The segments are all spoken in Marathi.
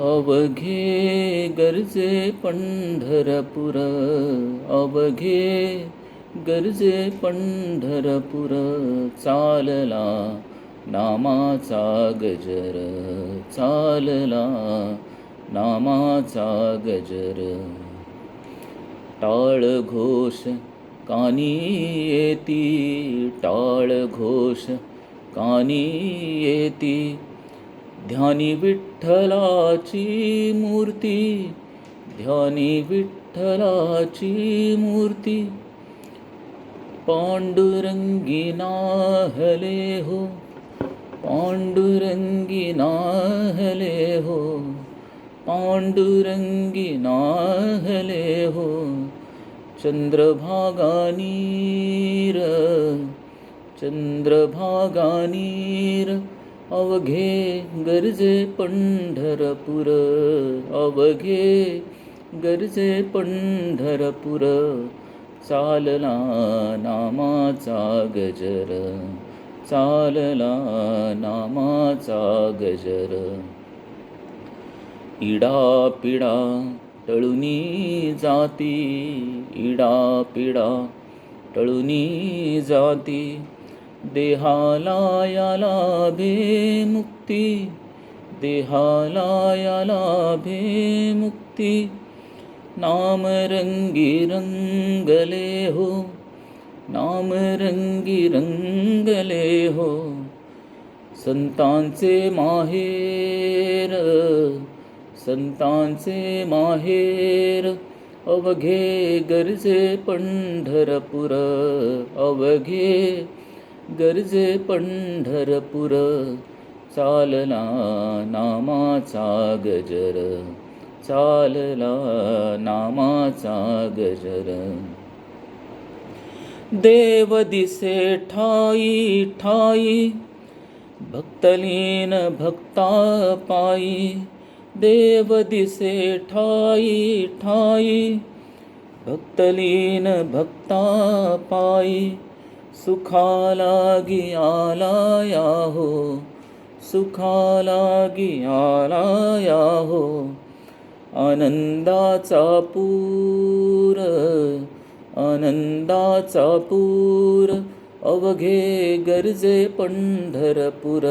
अवघे गरजे पंढरपूर, अवघे गरजे पंढरपूर, चालला नामाचा गजर, चालला नामाचा गजर. टाळ घोष कानी येती, टाळ घोष कानी येती, ध्यानी विठ्ठलाची मूर्ती, ध्यानी विठ्ठलाची मूर्ती. पांडुरंगी नाहले हो, पांडुरंगी नाहले हो, पांडुरंगी नाहले हो. चंद्रभागा नीर, चंद्रभागा नीर, अवघे गरजे पंढरपूर, अवघे गरजे पंढरपूर, चालला नामाचा गजर, चालला नामाचा गजर. इडापिडा टळुनी जाती, इडापिडा टळुनी जाती, देहाला या लाभे मुक्ती, देहाला या लाभे मुक्ती. नाम रंगी रंगले हो, नाम रंगी रंगले हो. संतांचे माहेर, संतांचे माहेर, अवघे गरजे पंढरपूर, अवघे गरजे पंढरपूर, चालला नामाचा गजर, चालला नामाचा गजर. देव दिसे ठाई ठाई, भक्तलीन भक्ता पायी, देव दिसे ठाई ठाई, भक्तलीन भक्ता पायी. सुखालागी आला या हो, सुखालागी आला या हो. आनंदाचा पूर, आनंदाचा पूर, अवघे गरजे पंढरपूर,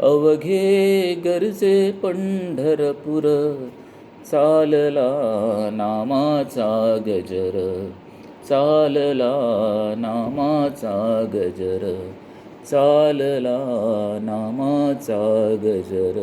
अवघे गरजे पंढरपूर, चालला नामाचा गजर, चालला नामाचा गजर, चालला नामाचा गजर.